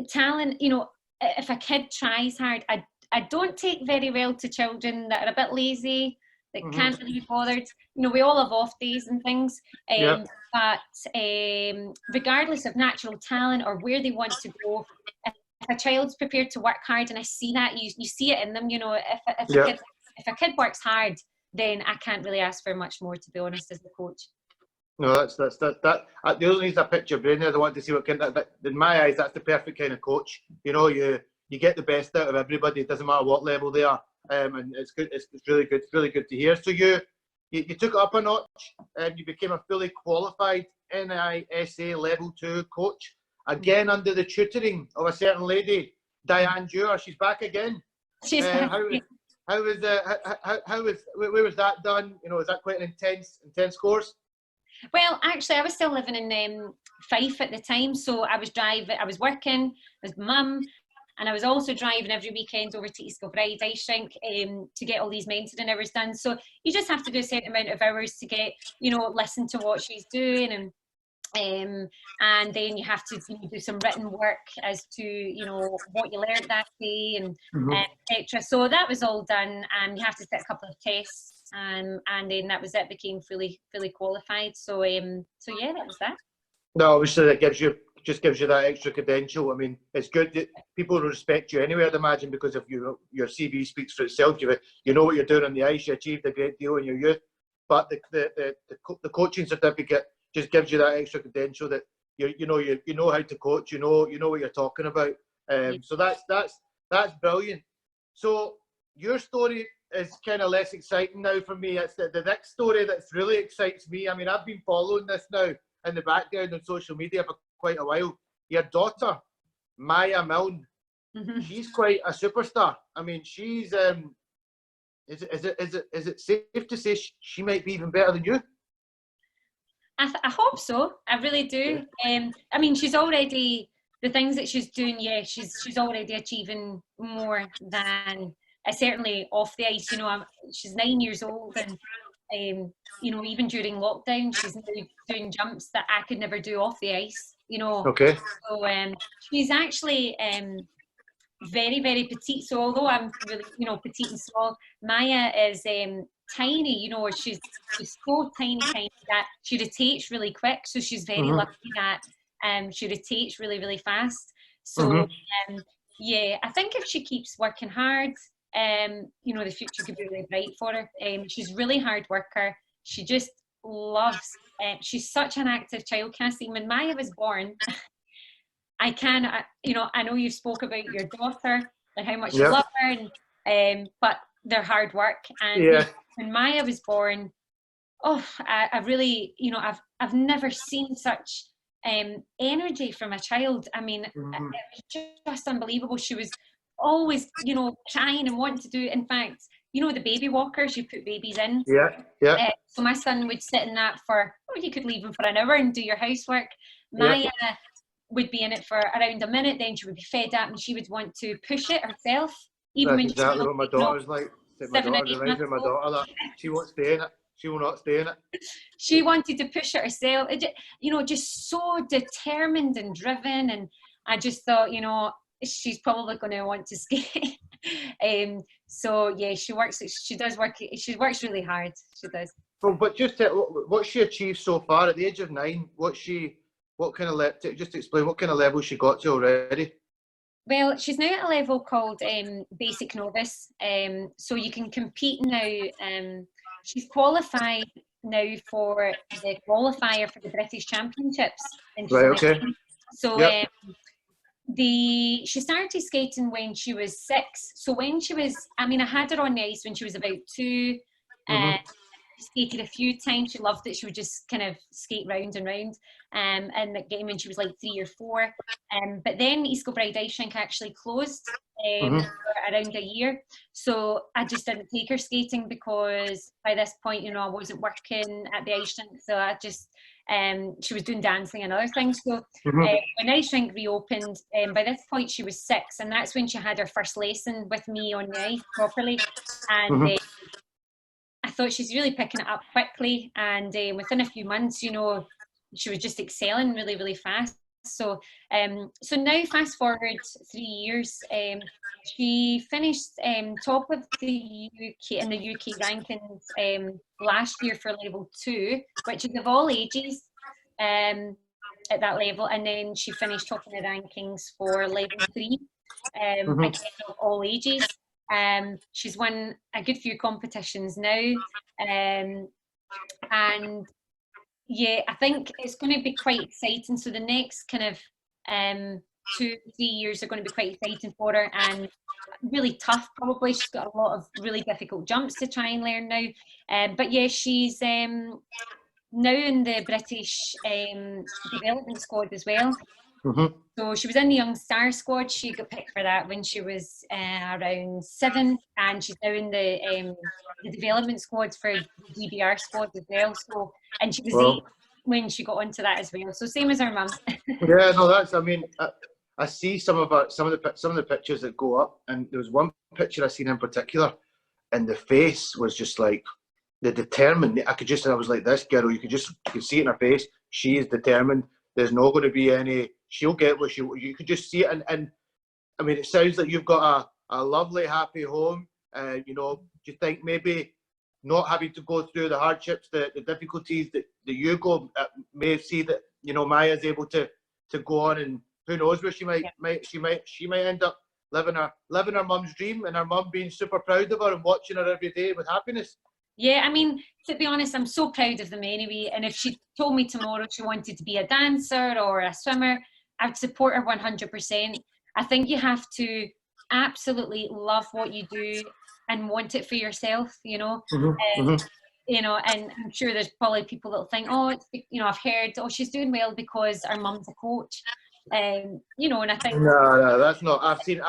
talent, if a kid tries hard, I don't take very well to children that are a bit lazy, that can't really be bothered. We all have off days and things. But regardless of natural talent or where they want to go, if a child's prepared to work hard, and I see that, you see it in them. If a kid works hard, then I can't really ask for much more, to be honest, as a coach. No, that's the only reason I picture brain there. I want to see what kind of, in my eyes, that's the perfect kind of coach. You get the best out of everybody. It doesn't matter what level they are, and it's good. It's really good. It's really good to hear. So you took it up a notch, and you became a fully qualified NISA Level 2 coach, again under the tutoring of a certain lady, Diane Dewar. She's back again. She's back. Where was that done? Is that quite an intense course? Well, actually, I was still living in Fife at the time, so I was working as mum, and I was also driving every weekend over to East Kilbride Ice Rink to get all these mentoring hours done. So you just have to do a certain amount of hours to get, listen to what she's doing, and then you have to do some written work as to what you learned that day and etc. So that was all done, and you have to sit a couple of tests, and then that was it. Became fully qualified. So yeah, that was that. No, obviously that gives you that extra credential. I mean, it's good that people respect you anyway, I'd imagine, because of your CV speaks for itself. You know what you're doing on the ice. You achieved a great deal in your youth, but the coaching certificate just gives you that extra credential that you know how to coach. You know what you're talking about. So that's brilliant. So your story is kind of less exciting now for me. It's the next story that really excites me. I mean, I've been following this now in the background on social media for quite a while. Your daughter, Morgan-Milne, she's quite a superstar. I mean, she's is it safe to say she might be even better than you? I hope so. I really do. I mean, she's already, the things that she's doing, she's already achieving more than certainly off the ice. She's 9 years old, and even during lockdown, she's now doing jumps that I could never do off the ice. Okay. So she's actually very, very petite. So although I'm really, petite and small, Maya is tiny. She's so tiny that she rotates really quick. So she's very lucky that she rotates really, really fast. So yeah, I think if she keeps working hard, the future could be really bright for her. She's a really hard worker. She just loves. She's such an active child, Cassie. When Maya was born, I know you spoke about your daughter and how much you love her, but their hard work. And when Maya was born, I really, I've never seen such energy from a child. I mean, it was just unbelievable. She was always, trying and wanting to do. In fact, you know, the baby walkers you put babies in. Yeah. So my son would sit in that for, you could leave him for an hour and do your housework. Maya would be in it for around a minute, then she would be fed up and she would want to push it herself. Even That's when exactly what my daughter's like. My 7 or daughter 8 reminds me of my months old. daughter that she won't stay in it. She will not stay in it. She wanted to push it herself. You know, just so determined and driven. And I just thought, you know, she's probably going to want to skate. So yeah, she works really hard. She does. Well, but just what she achieved so far at the age of 9. What kind of just explain what kind of level she got to already. Well, she's now at a level called Basic Novice. So you can compete now. She's qualified now for the qualifier for the British Championships. Right, okay. So yep. She started skating when she was 6. So when she was, I had her on the ice when she was about 2. Skated a few times. She loved it. She would just kind of skate round and round. And the game when she was like 3 or 4. But then East Kilbride Ice Rink actually closed for around a year. So I just didn't take her skating because by this point, you know, I wasn't working at the ice rink. So I just, she was doing dancing and other things. So when ice rink reopened, by this point she was 6, and that's when she had her first lesson with me on the ice properly. And I thought she's really picking it up quickly, and within a few months, you know, she was just excelling really, really fast. So, so now fast forward 3 years, she finished top of the UK in the UK rankings last year for level 2, which is of all ages at that level, and then she finished top in the rankings for level 3, again of all ages. She's won a good few competitions now, and yeah, I think it's going to be quite exciting. So the next kind of 2-3 years are going to be quite exciting for her, and really tough probably. She's got a lot of really difficult jumps to try and learn now. But yeah, she's now in the British development squad as well. So she was in the Young Star squad. She got picked for that when she was around 7, and she's now in the development squads for the DBR squad as well. So, and she was 8 when she got onto that as well. So same as her mum. Yeah, no, that's. I mean, I see some of the pictures that go up, and there was one picture I seen in particular, and the face was just like the determined. I was like, this girl, you could see it in her face. She is determined. There's not going to be any. She'll get what you could just see it, and I mean, it sounds like you've got a lovely, happy home. You know, do you think maybe not having to go through the hardships, the difficulties that you may see that, you know, Maya's able to go on, and who knows where she might end up living her mum's dream, and her mum being super proud of her and watching her every day with happiness. Yeah, I mean, to be honest, I'm so proud of them anyway. And if she told me tomorrow she wanted to be a dancer or a swimmer, I'd support her 100%. I think you have to absolutely love what you do and want it for yourself, you know. You know, and I'm sure there's probably people that'll think, oh, you know, I've heard, oh, she's doing well because her mum's a coach. You know, and I think no, that's not. I've seen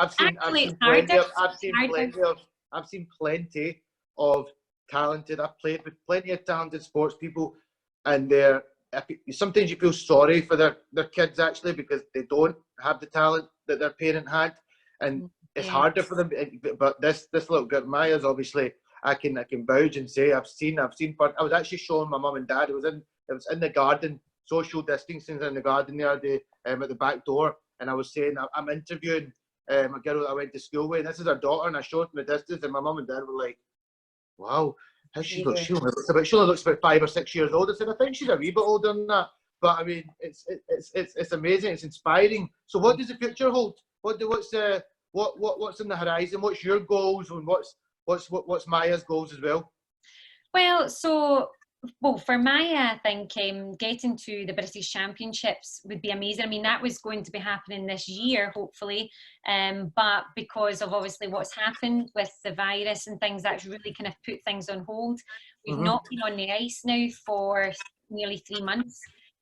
plenty of talented. I've played with plenty of talented sports people, and sometimes you feel sorry for their kids actually, because they don't have the talent that their parent had, and it's harder for them. But this little girl, Maya's obviously. I can vouch and say I've seen. I was actually showing my mum and dad. It was in the garden, social distancing in the garden the other day, at the back door, and I was saying I'm interviewing a girl that I went to school with. This is her daughter, and I showed them the distance, and my mum and dad were like, "Wow, how she looks? She only looks about 5 or 6 years old." I said, "I think she's a wee bit older than that." But I mean, it's amazing. It's inspiring. So, what does the future hold? What's in the horizon? What's your goals, and what's Maya's goals as well? Well, for Maya, I think getting to the British Championships would be amazing. I mean, that was going to be happening this year, hopefully, but because of obviously what's happened with the virus and things, that's really kind of put things on hold. We've not been on the ice now for nearly 3 months.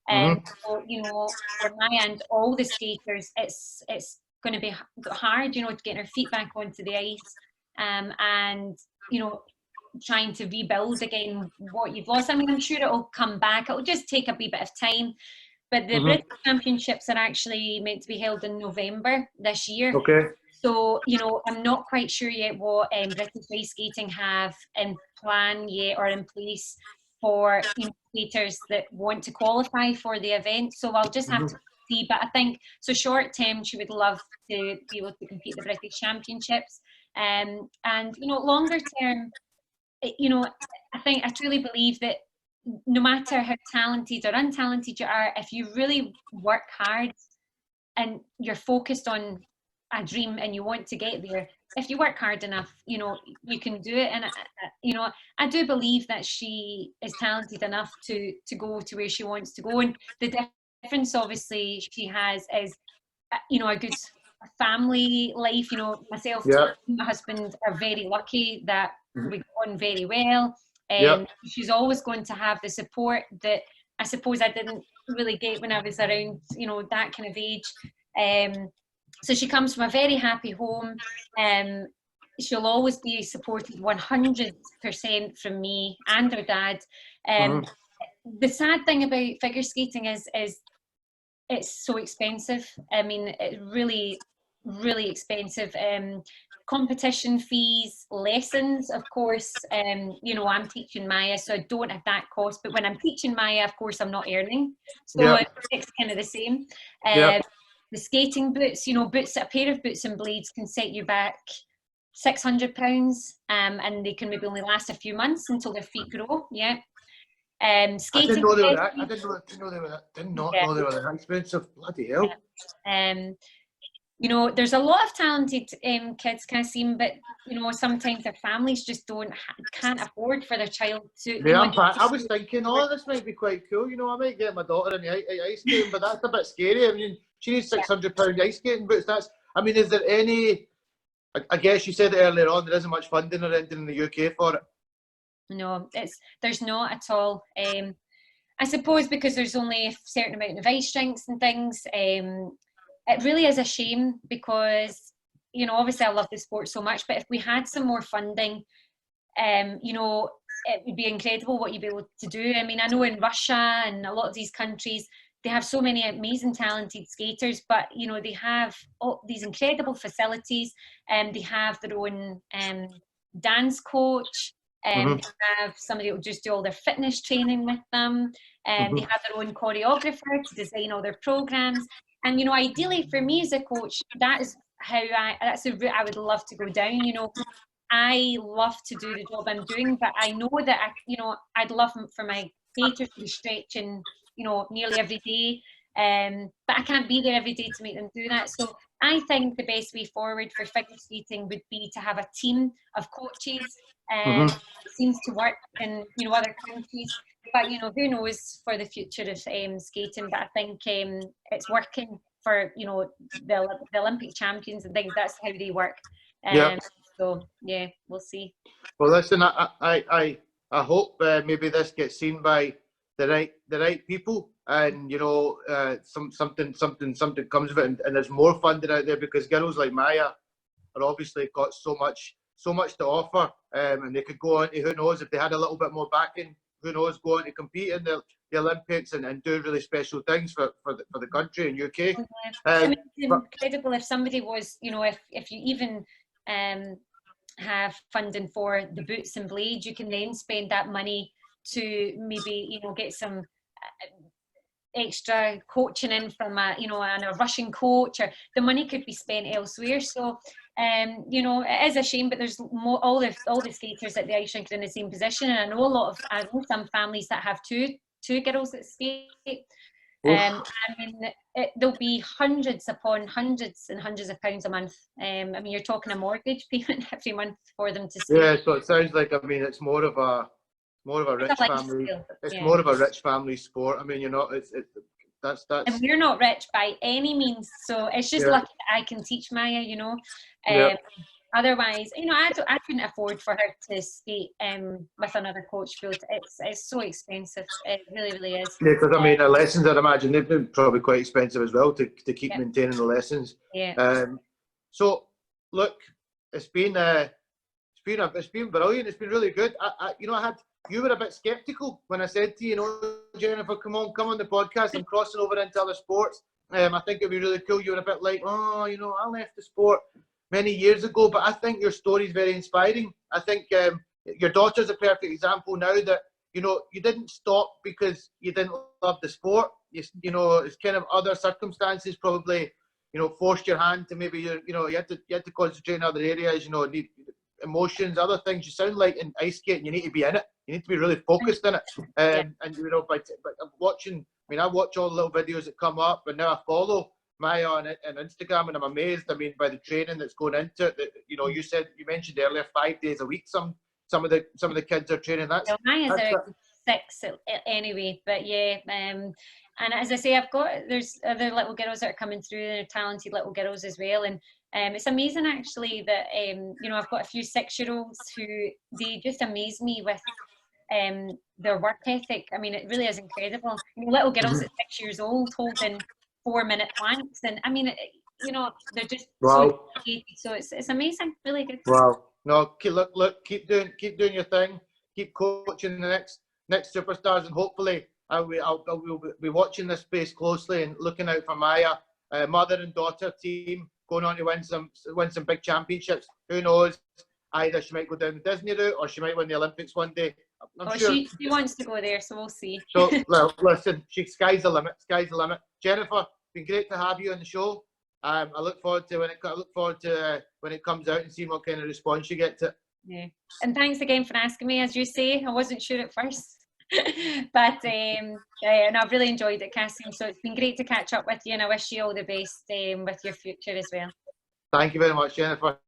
So, you know, for Maya and all the skaters, it's going to be hard, you know, to get her feet back onto the ice. And trying to rebuild again what you've lost. I mean, I'm sure it'll come back. It'll just take a wee bit of time. But the British Championships are actually meant to be held in November this year. Okay. So, I'm not quite sure yet what British ice skating have in plan yet or in place for skaters that want to qualify for the event. So I'll just have to see. But I think, so short term, she would love to be able to compete at the British Championships. And, longer term, I truly believe that no matter how talented or untalented you are, if you really work hard and you're focused on a dream and you want to get there, if you work hard enough, you can do it. And I do believe that she is talented enough to go to where she wants to go. And the difference obviously she has is a good family life. Myself and my husband are very lucky that we got on very well. She's always going to have the support that I suppose I didn't really get when I was around, that kind of age. So she comes from a very happy home. She'll always be supported 100% from me and her dad. The sad thing about figure skating is it's so expensive. I mean, it's really, really expensive. Competition fees, lessons, of course. I'm teaching Maya, so I don't have that cost. But when I'm teaching Maya, of course, I'm not earning. So it's kind of the same. The skating boots, a pair of boots and blades can set you back £600, and they can maybe only last a few months until their feet grow. Skating. I didn't know they were that. I did not know they were that expensive. Bloody hell. There's a lot of talented kids, can seem, but sometimes their families just can't afford for their child to. I was thinking, this might be quite cool. I might get my daughter in the ice skating, but that's a bit scary. I mean, she needs £600 ice skating boots. Is there any? I guess you said it earlier on. There isn't much funding or anything in the UK for it. No, there's not at all. I suppose because there's only a certain amount of ice rinks and things. It really is a shame because, obviously I love the sport so much, but if we had some more funding, it would be incredible what you'd be able to do. I mean, I know in Russia and a lot of these countries, they have so many amazing talented skaters, but, they have these incredible facilities, and they have their own dance coach, and they have somebody who will just do all their fitness training with them, and they have their own choreographer to design all their programs. And, ideally for me as a coach, that's the route I would love to go down. I love to do the job I'm doing, but I know that, I'd love for my skaters to be stretching, nearly every day. But I can't be there every day to make them do that. So I think the best way forward for figure skating would be to have a team of coaches. It seems to work in, other countries. But, who knows for the future of skating. But I think it's working for, the Olympic champions and things. That's how they work. So, yeah, we'll see. Well, listen, I hope maybe this gets seen by the right people, and, something comes of it, and there's more funding out there, because girls like Maya are obviously got so much to offer, and they could go on to, who knows, if they had a little bit more backing, who knows, go on to compete in the Olympics and do really special things for the country in UK. I mean, it's incredible if somebody was, if you even have funding for the boots and blades, you can then spend that money to maybe, get some extra coaching in from a Russian coach, or the money could be spent elsewhere. So it is a shame, but there's all the skaters at the ice rink are in the same position, and I know some families that have two girls that skate. I mean, there'll be hundreds upon hundreds and hundreds of pounds a month. I mean, you're talking a mortgage payment every month for them to skate. Yeah, so it sounds like, I mean, it's more of a rich family. It's more of a rich family sport. I mean, that's. And we're not rich by any means, so it's just lucky that I can teach Maya. Otherwise, I couldn't afford for her to skate with another coach. It's so expensive. It really, really is. Yeah, because I mean, the lessons, I'd imagine they've been probably quite expensive as well to keep maintaining the lessons. Yeah. So look, it's been It's been brilliant. It's been really good. You were a bit sceptical when I said to you, Jennifer, come on the podcast. I'm crossing over into other sports. I think it'd be really cool. You were a bit like, I left the sport many years ago, but I think your story is very inspiring. I think your daughter's a perfect example now that, you didn't stop because you didn't love the sport. It's kind of other circumstances probably, forced your hand to maybe, you had to concentrate in other areas, emotions, other things. You sound like in ice skating, you need to be in it. You need to be really focused in it. And by watching, I watch all the little videos that come up, and now I follow Maya on Instagram, and I'm amazed. By the training that's going into it. That, you mentioned earlier, 5 days a week. Some of the kids are training. Maya's around 6 anyway, but yeah. And as I say, there's other little girls that are coming through. They're talented little girls as well, and it's amazing actually that I've got a few 6-year-olds who they just amaze me with their work ethic. It really is incredible. Little girls at 6 years old holding 4-minute planks, and they're just so dedicated. So it's amazing, really good. Wow. No, keep doing your thing. Keep coaching the next superstars, and hopefully I will be watching this space closely and looking out for Maya, mother and daughter team going on to win some big championships. Who knows? Either she might go down the Disney route, or she might win the Olympics one day. I'm sure. She wants to go there, so we'll see. So, well, listen, sky's the limit. Sky's the limit. Jennifer, been great to have you on the show. I look forward to when it comes out and seeing what kind of response you get to it. Yeah, and thanks again for asking me. As you say, I wasn't sure at first, but and I've really enjoyed it, Cassie. So it's been great to catch up with you, and I wish you all the best with your future as well. Thank you very much, Jennifer.